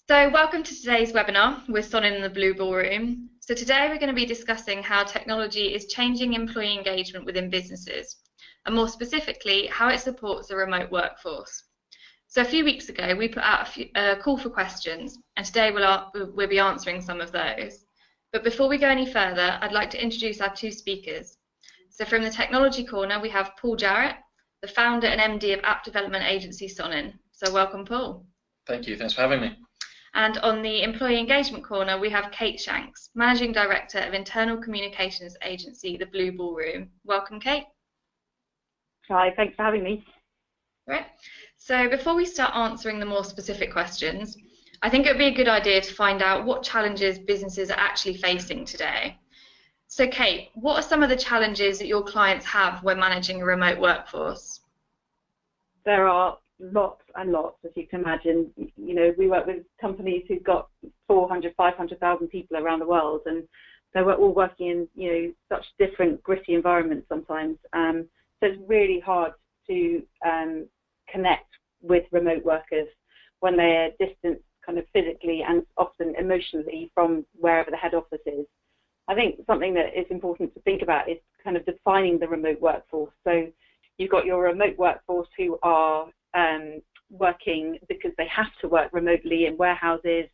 So welcome to today's webinar with Sonin and the Blue Ballroom. So today we're going to be discussing how technology is changing employee engagement within businesses, and more specifically, how it supports the remote workforce. So a few weeks ago, we put out a call for questions, and today we'll be answering some of those. But before we go any further, I'd like to introduce our two speakers. So from the technology corner, we have Paul Jarrett, the founder and MD of app development agency Sonin. So welcome, Paul. Thank you. Thanks for having me. And on the employee engagement corner, we have Kate Shanks, Managing Director of internal communications agency, the Blue Ballroom. Welcome, Kate. Hi, thanks for having me. Right. So before we start answering the more specific questions, I think it would be a good idea to find out what challenges businesses are actually facing today. So Kate, what are some of the challenges that your clients have when managing a remote workforce? There are lots and lots, as you can imagine. You know, we work with companies who've got 400, 500,000 people around the world, and they're all working in, you know, such different gritty environments sometimes. So it's really hard to connect with remote workers when they're distant kind of physically and often emotionally from wherever the head office is. I think something that is important to think about is kind of defining the remote workforce. So you've got your remote workforce who are working because they have to work remotely in warehouses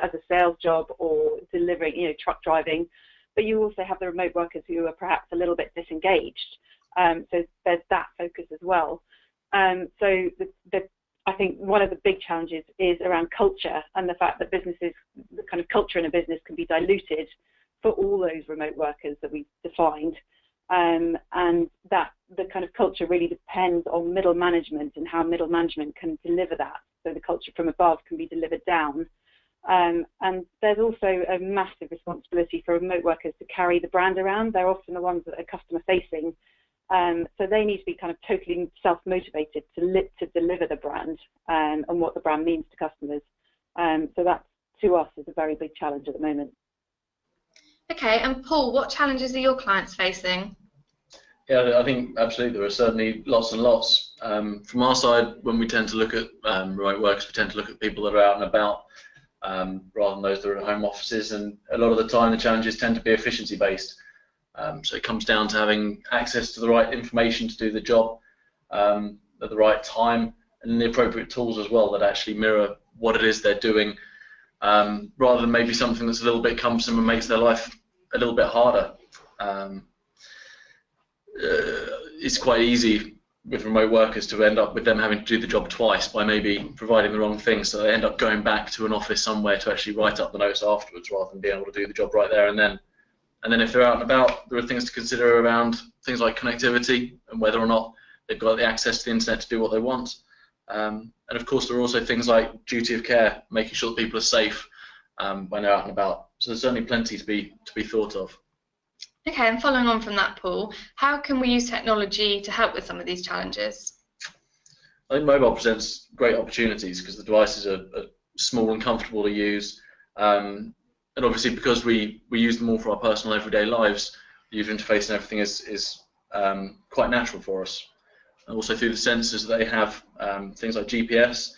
as a sales job or delivering, you know, truck driving. But you also have the remote workers who are perhaps a little bit disengaged. So there's that focus as well. So I think one of the big challenges is around culture and the fact that businesses, the kind of culture in a business can be diluted for all those remote workers that we've defined. And that the kind of culture really depends on middle management and how middle management can deliver that. So the culture from above can be delivered down. And there's also a massive responsibility for remote workers to carry the brand around. They're often the ones that are customer facing. So they need to be kind of totally self-motivated to deliver the brand and what the brand means to customers. So that, to us, is a very big challenge at the moment. Okay, and Paul, what challenges are your clients facing? Yeah, I think absolutely there are certainly lots and lots. From our side, when we tend to look at remote workers, we tend to look at people that are out and about rather than those that are at home offices, and a lot of the time the challenges tend to be efficiency based. So it comes down to having access to the right information to do the job at the right time, and the appropriate tools as well that actually mirror what it is they're doing, rather than maybe something that's a little bit cumbersome and makes their life a little bit harder. It's quite easy with remote workers to end up with them having to do the job twice by maybe providing the wrong thing, so they end up going back to an office somewhere to actually write up the notes afterwards rather than being able to do the job right there and then. And then if they're out and about, there are things to consider around things like connectivity and whether or not they've got the access to the internet to do what they want. And of course, there are also things like duty of care, making sure that people are safe when they're out and about. So there's certainly plenty to be thought of. Okay, and following on from that, Paul, how can we use technology to help with some of these challenges? I think mobile presents great opportunities because the devices are small and comfortable to use. And obviously, because we use them all for our personal everyday lives, the user interface and everything is quite natural for us. And also through the sensors that they have, things like GPS,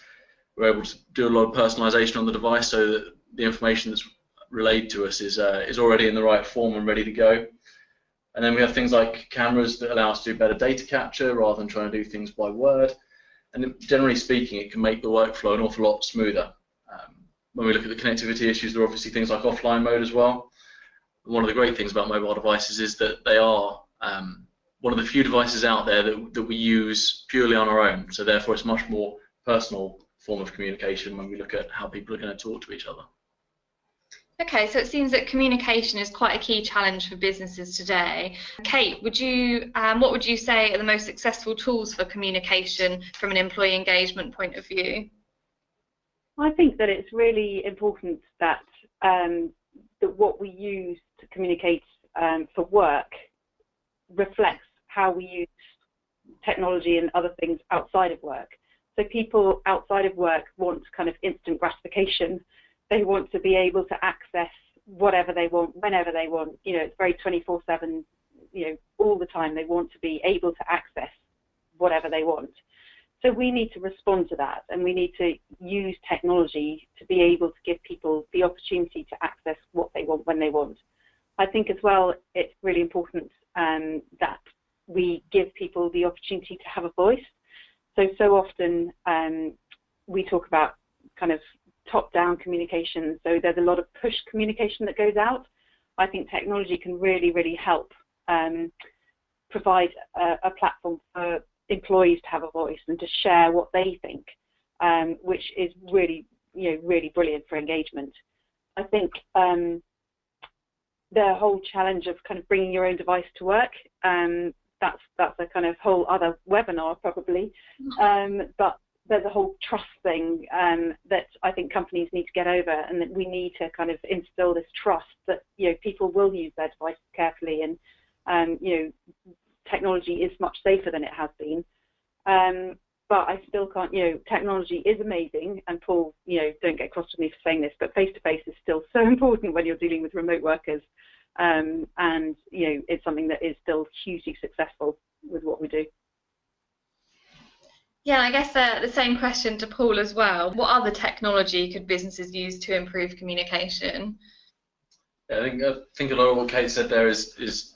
we're able to do a lot of personalization on the device so that the information that's relayed to us is already in the right form and ready to go. And then we have things like cameras that allow us to do better data capture rather than trying to do things by word. And generally speaking, it can make the workflow an awful lot smoother. When we look at the connectivity issues, there are obviously things like offline mode as well. One of the great things about mobile devices is that they are one of the few devices out there that we use purely on our own. So therefore, it's a much more personal form of communication when we look at how people are going to talk to each other. Okay, so it seems that communication is quite a key challenge for businesses today. Kate, what would you say are the most successful tools for communication from an employee engagement point of view? I think that it's really important that that what we use to communicate for work reflects how we use technology and other things outside of work. So people outside of work want kind of instant gratification. They want to be able to access whatever they want, whenever they want. You know, it's very 24/7, you know, all the time. They want to be able to access whatever they want. So we need to respond to that, and we need to use technology to be able to give people the opportunity to access what they want when they want. I think as well, it's really important that we give people the opportunity to have a voice. So often we talk about kind of top-down communication, so there's a lot of push communication that goes out. I think technology can really, really help provide a platform for employees to have a voice and to share what they think, which is really, really brilliant for engagement. I think the whole challenge of kind of bringing your own device to work, that's a kind of whole other webinar probably, but there's a whole trust thing that I think companies need to get over, and that we need to kind of instill this trust that people will use their devices carefully, and technology is much safer than it has been. But I still can't, technology is amazing, and Paul, don't get cross with me for saying this, but face-to-face is still so important when you're dealing with remote workers, and it's something that is still hugely successful with what we do. Yeah, I guess the same question to Paul as well. What other technology could businesses use to improve communication? Yeah, I think a lot of what Kate said there is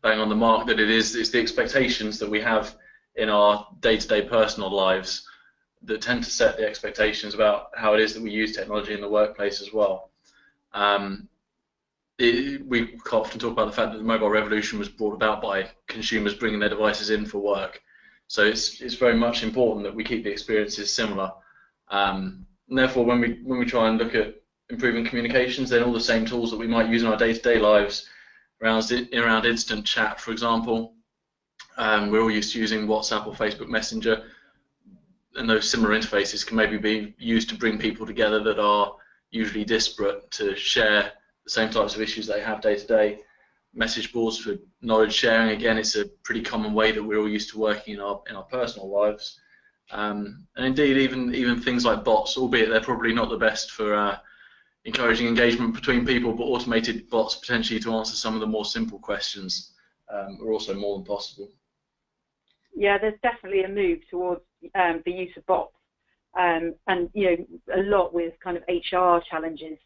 bang on the mark, that it's the expectations that we have in our day-to-day personal lives that tend to set the expectations about how it is that we use technology in the workplace as well. We often talk about the fact that the mobile revolution was brought about by consumers bringing their devices in for work. So it's very much important that we keep the experiences similar. And therefore, when we try and look at improving communications, then all the same tools that we might use in our day-to-day lives, around instant chat, for example, we're all used to using WhatsApp or Facebook Messenger, and those similar interfaces can maybe be used to bring people together that are usually disparate to share the same types of issues they have day to day. Message boards for knowledge sharing, again, it's a pretty common way that we're all used to working in our personal lives. And indeed, even things like bots, albeit they're probably not the best for encouraging engagement between people, but automated bots potentially to answer some of the more simple questions are also more than possible. Yeah, there's definitely a move towards the use of bots, and a lot with kind of HR challenges,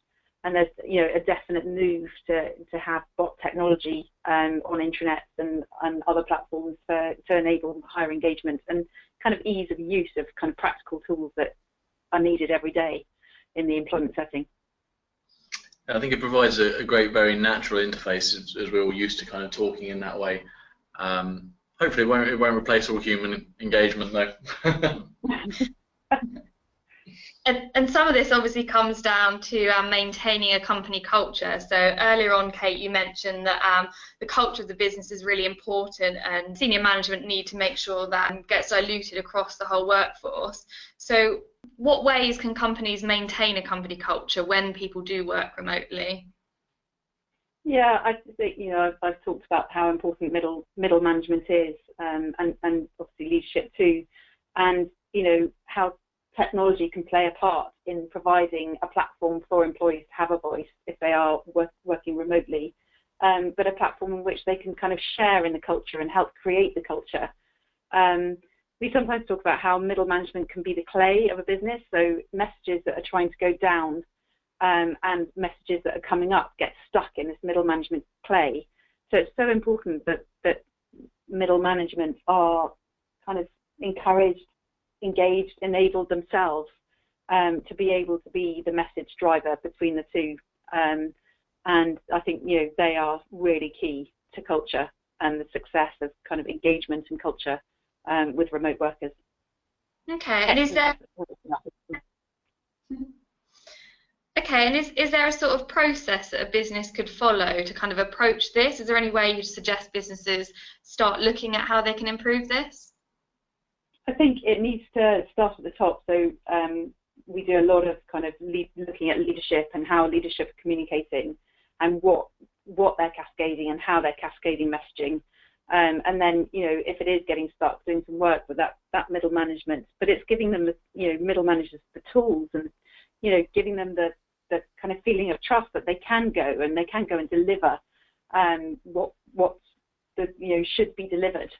and there's a definite move to have bot technology on intranets and other platforms to enable higher engagement and kind of ease of use of kind of practical tools that are needed every day in the employment setting. I think it provides a great, very natural interface as we're all used to kind of talking in that way. Hopefully it won't replace all human engagement though. And some of this obviously comes down to maintaining a company culture. So earlier on, Kate, you mentioned that the culture of the business is really important, and senior management need to make sure that gets diluted across the whole workforce. So what ways can companies maintain a company culture when people do work remotely? Yeah, I think I've talked about how important middle management is, and obviously leadership too, and how technology can play a part in providing a platform for employees to have a voice if they are working remotely, but a platform in which they can kind of share in the culture and help create the culture. We sometimes talk about how middle management can be the clay of a business, so messages that are trying to go down and messages that are coming up get stuck in this middle management clay. So it's so important that middle management are kind of encouraged, engaged, enabled themselves to be able to be the message driver between the two. And I think they are really key to culture and the success of kind of engagement and culture with remote workers. Okay, and is there is there a sort of process that a business could follow to kind of approach this? Is there any way you'd suggest businesses start looking at how they can improve this? I think it needs to start at the top. So we do a lot of kind of looking at leadership and how leadership are communicating and what they're cascading and how they're cascading messaging. And then, if it is getting stuck, doing some work with that middle management, but it's giving them the, middle managers the tools and, giving them the kind of feeling of trust that they can go and deliver what should be delivered.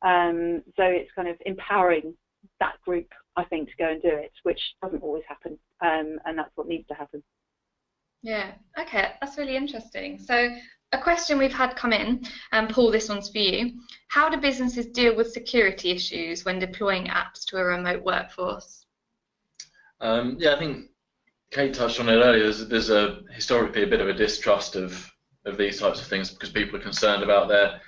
So it's kind of empowering that group, I think, to go and do it, which doesn't always happen, and that's what needs to happen. Yeah, okay, that's really interesting. So a question we've had come in, and Paul, this one's for you. How do businesses deal with security issues when deploying apps to a remote workforce? Yeah, I think Kate touched on it earlier. There's historically a bit of a distrust of these types of things because people are concerned about their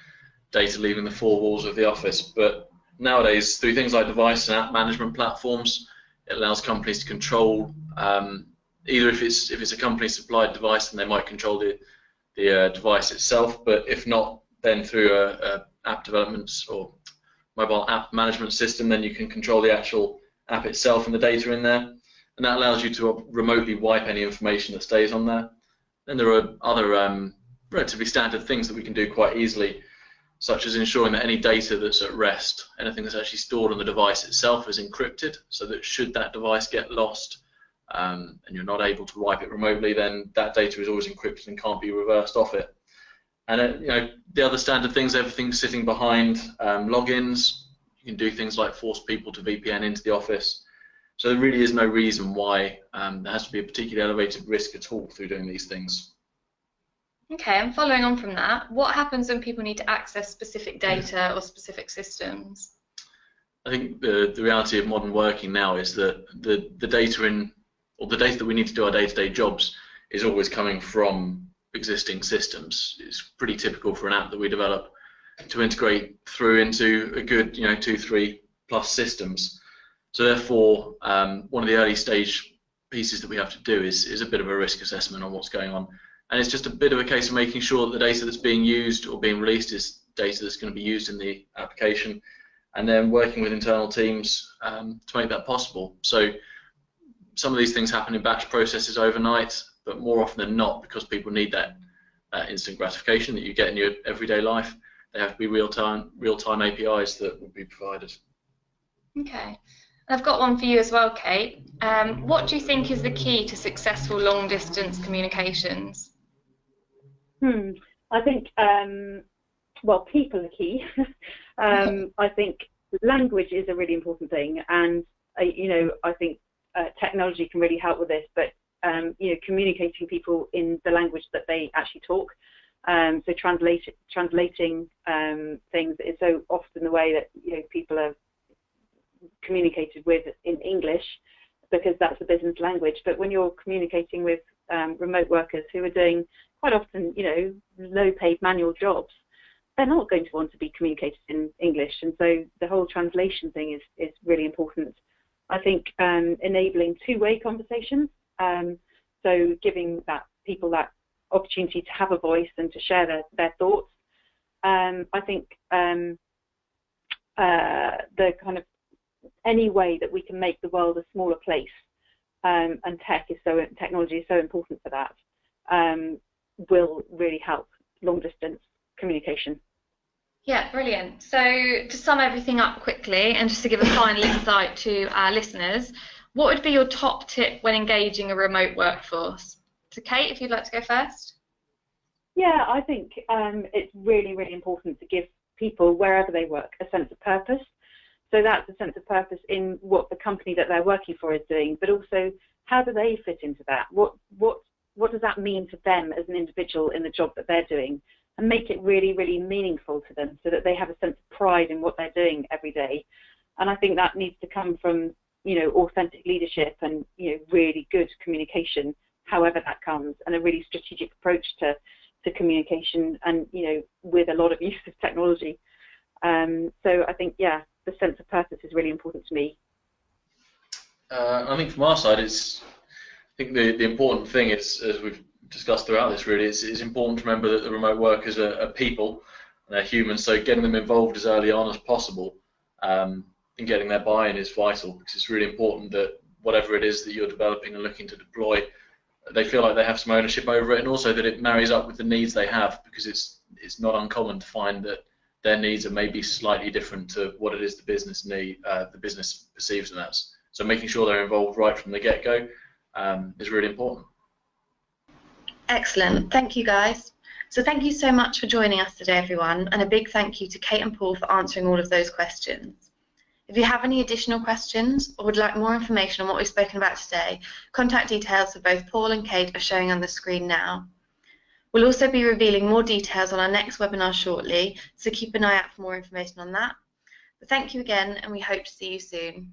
data leaving the four walls of the office. But nowadays, through things like device and app management platforms, it allows companies to control either if it's a company supplied device, then they might control the device itself. But if not, then through a app development or mobile app management system, then you can control the actual app itself and the data in there. And that allows you to remotely wipe any information that stays on there. Then there are other relatively standard things that we can do quite easily, such as ensuring that any data that's at rest, anything that's actually stored on the device itself, is encrypted, so that should that device get lost and you're not able to wipe it remotely, then that data is always encrypted and can't be reversed off it. And you know, the other standard things, everything's sitting behind logins. You can do things like force people to VPN into the office. So there really is no reason why there has to be a particularly elevated risk at all through doing these things. Okay, and following on from that, what happens when people need to access specific data or specific systems? I think the reality of modern working now is that the data the data that we need to do our day-to-day jobs is always coming from existing systems. It's pretty typical for an app that we develop to integrate through into a good 2, 3+ systems. So therefore, one of the early stage pieces that we have to do is a bit of a risk assessment on what's going on. And it's just a bit of a case of making sure that the data that's being used or being released is data that's going to be used in the application, and then working with internal teams to make that possible. So some of these things happen in batch processes overnight, but more often than not, because people need that instant gratification that you get in your everyday life, they have to be real-time APIs that will be provided. Okay. I've got one for you as well, Kate. What do you think is the key to successful long-distance communications? I think, well, people are key. I think language is a really important thing, and I think technology can really help with this. But communicating people in the language that they actually talk. So translating things is so often the way that people are communicated with in English, because that's a business language. But when you're communicating with remote workers who are doing quite often low-paid manual jobs, they're not going to want to be communicated in English, and so the whole translation thing is really important. I think enabling two-way conversations, so giving people that opportunity to have a voice and to share their thoughts. I think the kind of any way that we can make the world a smaller place, and technology is so important for that, will really help long distance communication. Yeah, brilliant. So to sum everything up quickly, and just to give a final insight to our listeners, what would be your top tip when engaging a remote workforce? So Kate, if you'd like to go first. Yeah, I think it's really, really important to give people, wherever they work, a sense of purpose. So that's a sense of purpose in what the company that they're working for is doing, but also how do they fit into that? What does that mean to them as an individual in the job that they're doing? And make it really, really meaningful to them, so that they have a sense of pride in what they're doing every day. And I think that needs to come from authentic leadership and really good communication, however that comes, and a really strategic approach to communication, and with a lot of use of technology. So I think the sense of purpose is really important to me. I think from our side, I think the important thing is, as we've discussed throughout this, really, it's important to remember that the remote workers are people and they're humans. So getting them involved as early on as possible and getting their buy-in is vital, because it's really important that whatever it is that you're developing and looking to deploy, they feel like they have some ownership over it, and also that it marries up with the needs they have, because it's not uncommon to find that their needs are maybe slightly different to what it is the business perceives them as. So making sure they're involved right from the get-go is really important. Excellent. Thank you, guys. So thank you so much for joining us today, everyone, and a big thank you to Kate and Paul for answering all of those questions. If you have any additional questions or would like more information on what we've spoken about today, contact details for both Paul and Kate are showing on the screen now. We'll also be revealing more details on our next webinar shortly, so keep an eye out for more information on that. But thank you again, and we hope to see you soon.